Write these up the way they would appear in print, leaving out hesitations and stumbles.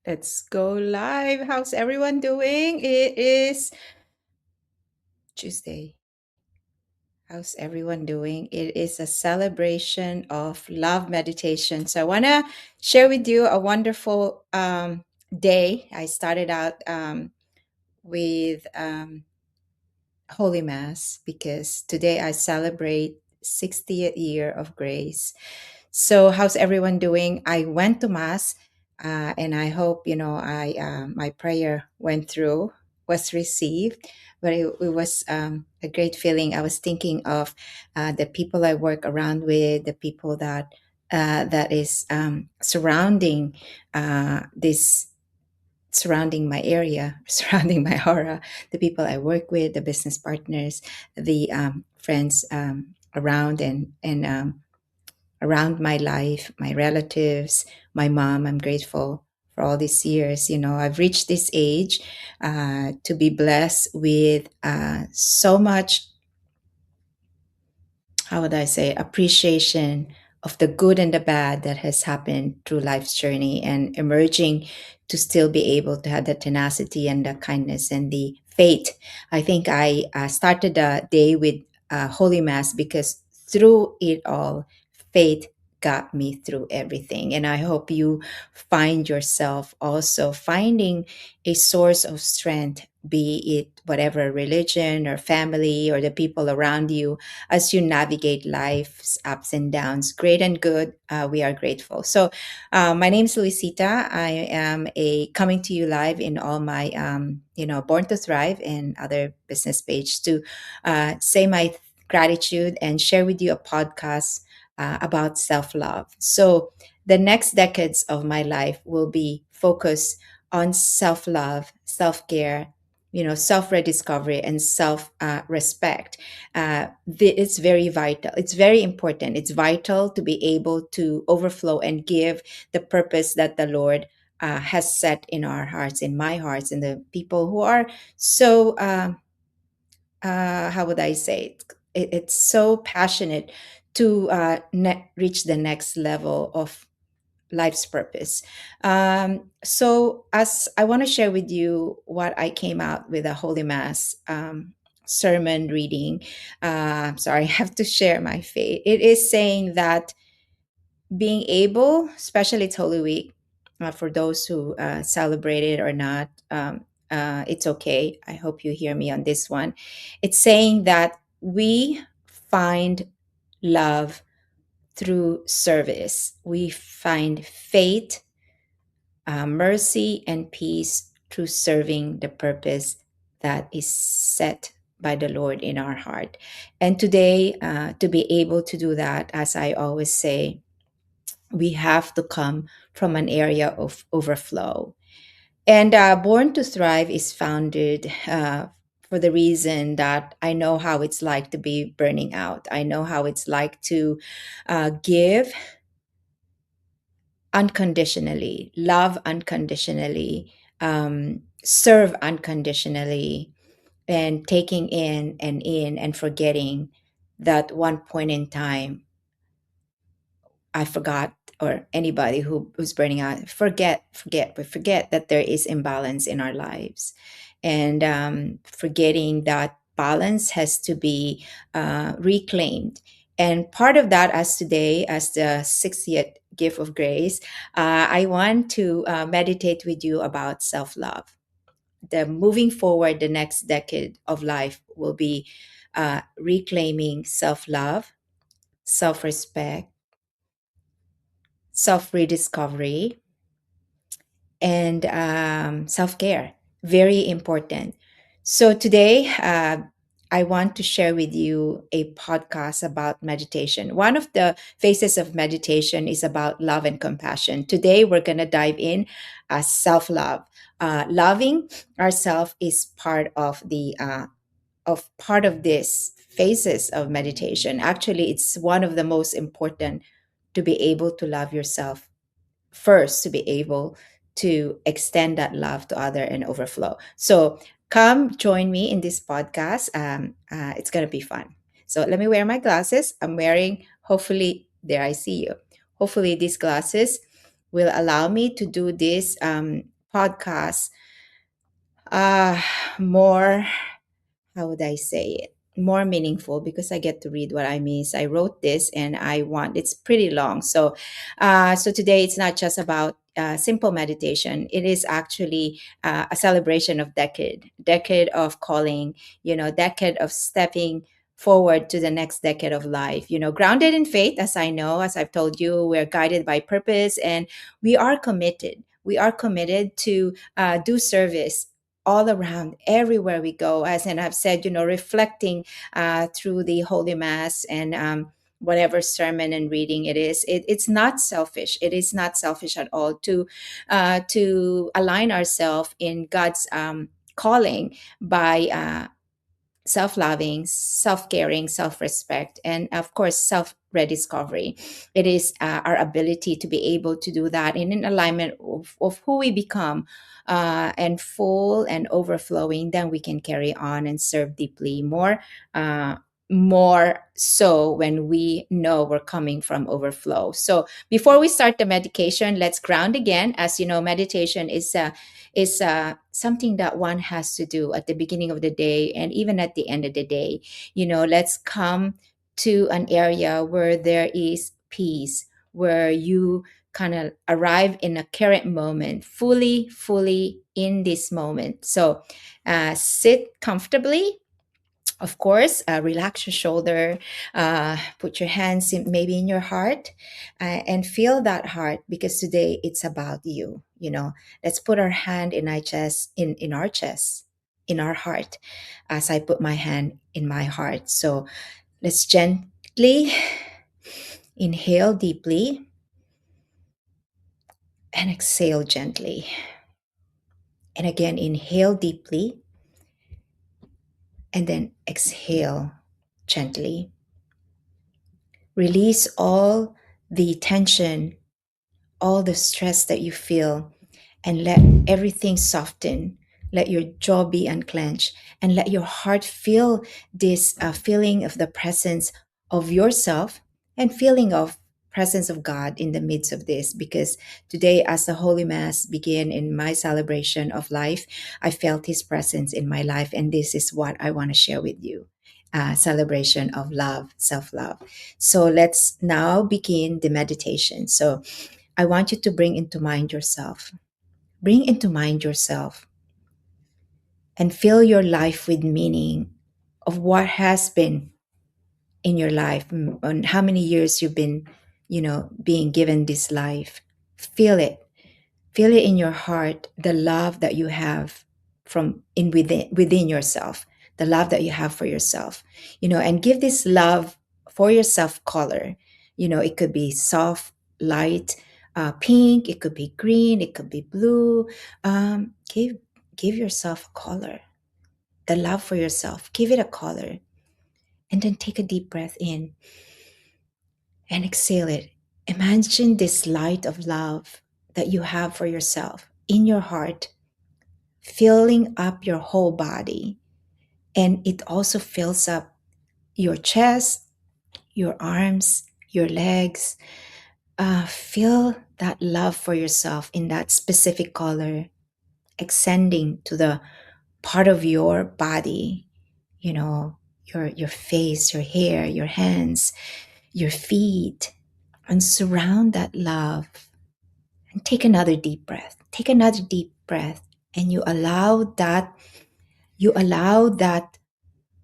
Let's go live. How's everyone doing? It is Tuesday. How's everyone doing? It is a celebration of love meditation. So I want to share with you a wonderful day. I started out with Holy Mass because today I celebrate 60th year of grace. So how's everyone doing? I went to Mass, and I hope I my prayer went through, was received. But it was a great feeling. I was thinking of the people I work around with, the people that is this surrounding my area, surrounding my aura, the people I work with, the business partners, the friends around and around my life, my relatives, my mom. I'm grateful for all these years. I've reached this age to be blessed with so much, how would I say, appreciation of the good and the bad that has happened through life's journey and emerging to still be able to have the tenacity and the kindness and the faith. I think I started the day with Holy Mass because through it all, faith got me through everything. And I hope you find yourself also finding a source of strength, be it whatever religion or family or the people around you as you navigate life's ups and downs, great and good. We are grateful. So, my name is Luisita. I am a coming to you live in all my, Born to Thrive and other business page to say my gratitude and share with you a podcast about self love. So, the next decades of my life will be focused on self love, self care, self rediscovery, and self respect. It's very vital. It's very important. It's vital to be able to overflow and give the purpose that the Lord has set in our hearts, in my hearts, and the people who are so, how would I say it's so passionate to reach the next level of life's purpose. So, as I want to share with you what I came out with a Holy Mass sermon reading. Sorry, I have to share my faith. It is saying that being able, especially it's Holy Week, for those who celebrate it or not, it's okay. I hope you hear me on this one. It's saying that we find love through service. We find faith, mercy, and peace through serving the purpose that is set by the Lord in our heart. And today, to be able to do that, as I always say, we have to come from an area of overflow. And Born to Thrive is founded for the reason that I know how it's like to be burning out. I know how it's like to give unconditionally, love unconditionally, serve unconditionally, and taking in and forgetting that one point in time I forgot, or anybody who's burning out, we forget that there is imbalance in our lives, and forgetting that balance has to be reclaimed. And part of that, as today, as the 60th gift of grace, I want to meditate with you about self love. The moving forward, the next decade of life will be reclaiming self love, self respect, self rediscovery, and self care. Very important. So, today, I want to share with you a podcast about meditation. One of the phases of meditation is about love and compassion. Today, we're going to dive in self love. Loving ourselves is part of this phases of meditation. Actually, it's one of the most important to be able to love yourself first, to be able to extend that love to other and overflow. So come join me in this podcast. It's going to be fun. So let me wear my glasses. I'm wearing, hopefully, there I see you. Hopefully these glasses will allow me to do this podcast uh, more, how would I say it? More meaningful because I get to read what I miss. I wrote this and it's pretty long. So today it's not just about simple meditation. It is actually a celebration of decade of calling, decade of stepping forward to the next decade of life, grounded in faith, as I've told you, we're guided by purpose, and we are committed to do service all around, everywhere we go. As and I've said, reflecting through the Holy Mass and whatever sermon and reading it is. It's not selfish. It is not selfish at all to align ourselves in God's calling by self-loving, self-caring, self-respect, and of course self-rediscovery. It is our ability to be able to do that in alignment of who we become, and full and overflowing. Then we can carry on and serve deeply more so when we know we're coming from overflow. So before we start the medication, let's ground again. As you know, meditation is something that one has to do at the beginning of the day and even at the end of the day. Let's come to an area where there is peace, where you kind of arrive in a current moment, fully in this moment. So sit comfortably, of course. Relax your shoulder, put your hands maybe in your heart, and feel that heart, because today it's about you. Let's put our hand in our chest, in our chest, in our heart, as I put my hand in my heart. So let's gently inhale deeply and exhale gently. And again, inhale deeply and then exhale gently. Release all the tension, all the stress that you feel, and let everything soften. Let your jaw be unclenched and let your heart feel this feeling of the presence of yourself and feeling of presence of God in the midst of this. Because today, as the Holy Mass began in my celebration of life, I felt His presence in my life, and this is what I want to share with you. Celebration of love, self-love. So let's now begin the meditation. So I want you to bring into mind yourself. Bring into mind yourself and fill your life with meaning of what has been in your life, on how many years you've been, being given this life. Feel it. Feel it in your heart, the love that you have from within yourself, the love that you have for yourself, and give this love for yourself color. It could be soft, light, pink, it could be green, it could be blue. Give yourself color, the love for yourself. Give it a color, and then take a deep breath in and exhale it. Imagine this light of love that you have for yourself in your heart, filling up your whole body. And it also fills up your chest, your arms, your legs. Feel that love for yourself in that specific color, extending to the part of your body, your face, your hair, your hands, your feet, and surround that love. And take another deep breath. Take another deep breath, and you allow that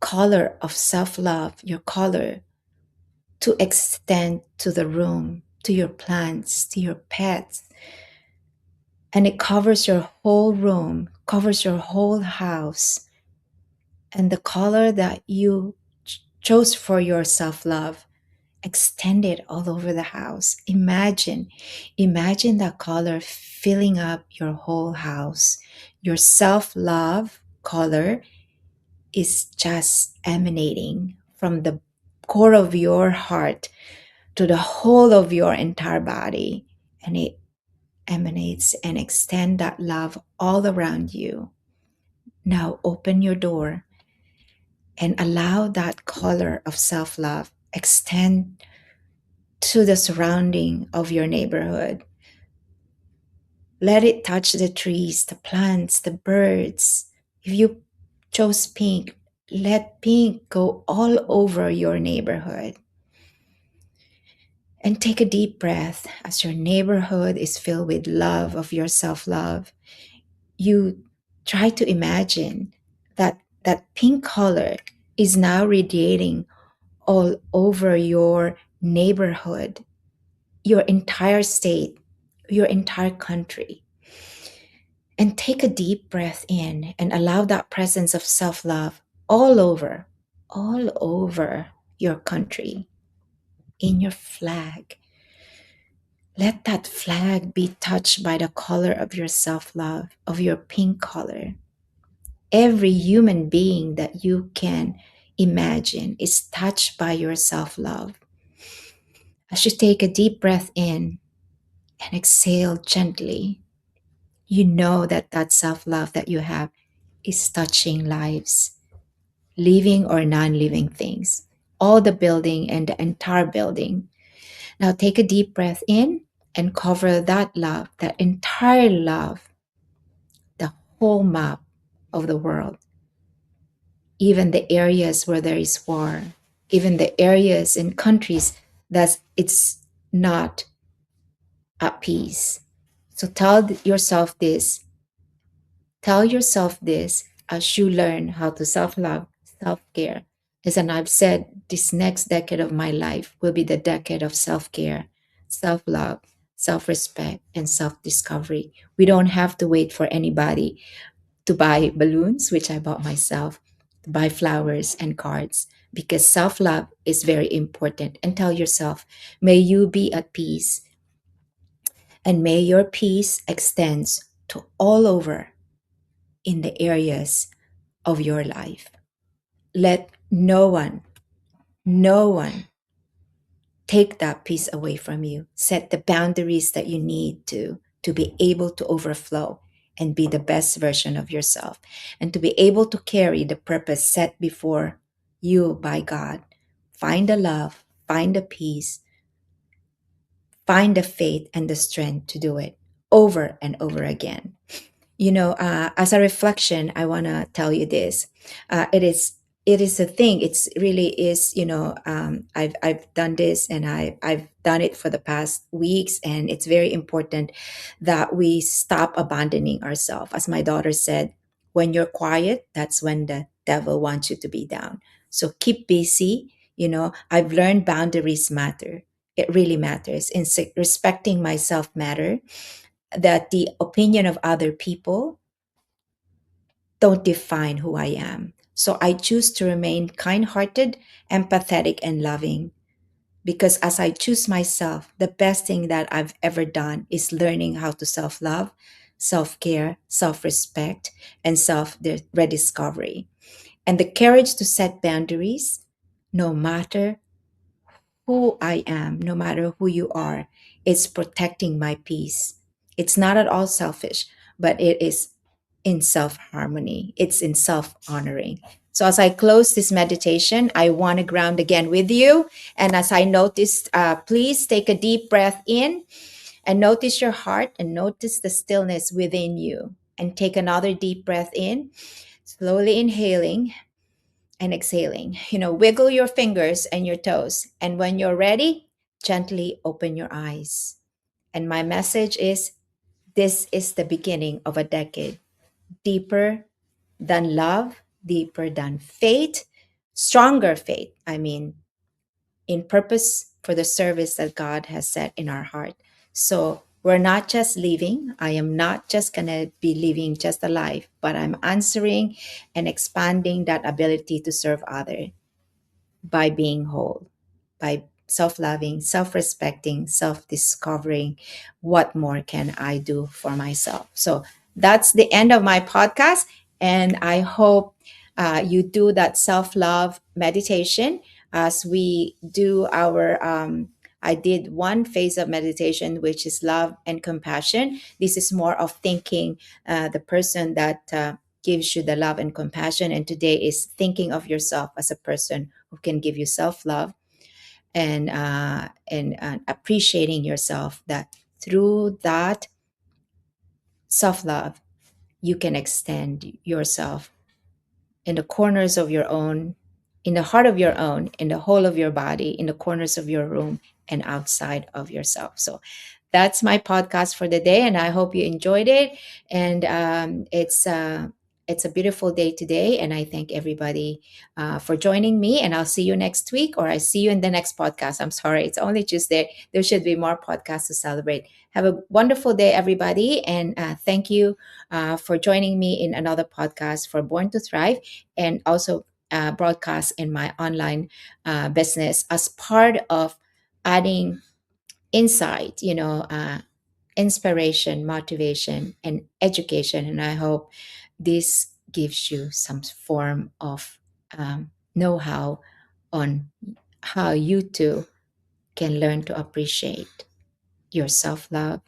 color of self-love, your color, to extend to the room, to your plants, to your pets. And it covers your whole room, covers your whole house. And the color that you chose for your self-love, extend it all over the house. Imagine that color filling up your whole house. Your self-love color is just emanating from the core of your heart to the whole of your entire body, and it emanates and extend that love all around you. Now open your door and allow that color of self-love extend to the surrounding of your neighborhood, Let it touch the trees, the plants, the birds. If you chose pink, let pink go all over your neighborhood. And take a deep breath as your neighborhood is filled with love of your self love. You try to imagine that that pink color is now radiating all over your neighborhood, your entire state, your entire country. And take a deep breath in and allow that presence of self love all over your country, in your flag. Let that flag be touched by the color of your self love, of your pink color. Every human being that you can imagine is touched by your self love. As you take a deep breath in and exhale gently, you know that that self love that you have is touching lives, living or non living things, all the building and the entire building. Now take a deep breath in and cover that love, that entire love, the whole map of the world, even the areas where there is war, even the areas and countries that it's not at peace. So tell yourself this as you learn how to self love, self care. As and I've said, this next decade of my life will be the decade of self care, self love, self respect, and self discovery. We don't have to wait for anybody to buy balloons, which I bought myself, to buy flowers and cards, because self love is very important. And tell yourself, may you be at peace, and may your peace extends to all over in the areas of your life. Let no one take that peace away from you. Set the boundaries that you need to be able to overflow and be the best version of yourself, and to be able to carry the purpose set before you by God. Find the love, find the peace, find the faith and the strength to do it over and over again. As a reflection, I want to tell you this. It is a thing. It's really is. I've done this, and I've done it for the past weeks, and it's very important that we stop abandoning ourselves. As my daughter said, when you're quiet, that's when the devil wants you to be down. So keep busy. I've learned boundaries matter. It really matters. In respecting myself matter, that the opinion of other people don't define who I am. So I choose to remain kind hearted, empathetic, and loving. Because as I choose myself, the best thing that I've ever done is learning how to self love, self care, self respect, and self rediscovery. And the courage to set boundaries, no matter who I am, no matter who you are, it's protecting my peace. It's not at all selfish, but it is in self harmony, it's in self honoring. So, as I close this meditation, I want to ground again with you. And as I notice, please take a deep breath in and notice your heart and notice the stillness within you. And take another deep breath in, slowly inhaling and exhaling. Wiggle your fingers and your toes. And when you're ready, gently open your eyes. And my message is, this is the beginning of a decade deeper than love, deeper than faith, stronger faith, in purpose for the service that God has set in our heart. So we're not just living. I am not just going to be living just a life, but I'm answering and expanding that ability to serve others by being whole, by self loving, self respecting, self discovering what more can I do for myself. So that's the end of my podcast. And I hope you do that self love meditation as we do our. I did one phase of meditation, which is love and compassion. This is more of thinking the person that gives you the love and compassion. And today is thinking of yourself as a person who can give you self love and appreciating yourself. That through that self love, you can extend yourself in the corners of your own, in the heart of your own, in the whole of your body, in the corners of your room, and outside of yourself. So that's my podcast for the day, and I hope you enjoyed it. And it's a beautiful day today, and I thank everybody for joining me. And I'll see you next week, or I see you in the next podcast. I'm sorry, it's only Tuesday. There should be more podcasts to celebrate. Have a wonderful day, everybody, and thank you for joining me in another podcast for Born to Thrive, and also broadcast in my online business as part of adding insight, inspiration, motivation, and education. And I hope this gives you some form of know how on how you too can learn to appreciate your self love,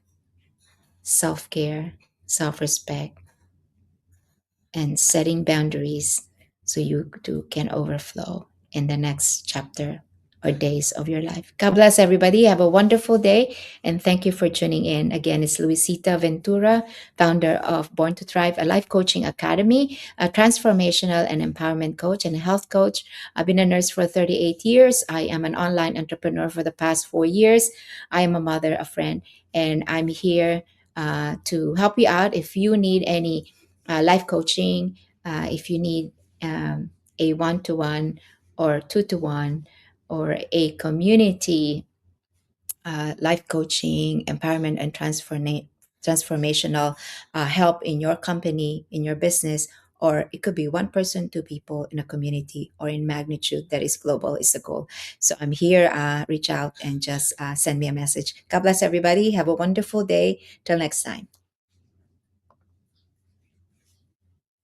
self care, self respect, and setting boundaries so you too can overflow in the next chapter or days of your life. God bless everybody. Have a wonderful day. And thank you for tuning in. Again, it's Luisita Ventura, founder of Born to Thrive, a life coaching academy, a transformational and empowerment coach, and a health coach. I've been a nurse for 38 years. I am an online entrepreneur for the past 4 years. I am a mother, a friend, and I'm here to help you out if you need any life coaching, if you need a one to one or two to one or a community life coaching, empowerment, and transformational help in your company, in your business, or it could be one person, two people in a community, or in magnitude that is global is the goal. So I'm here. Reach out and just send me a message. God bless everybody. Have a wonderful day. Till next time.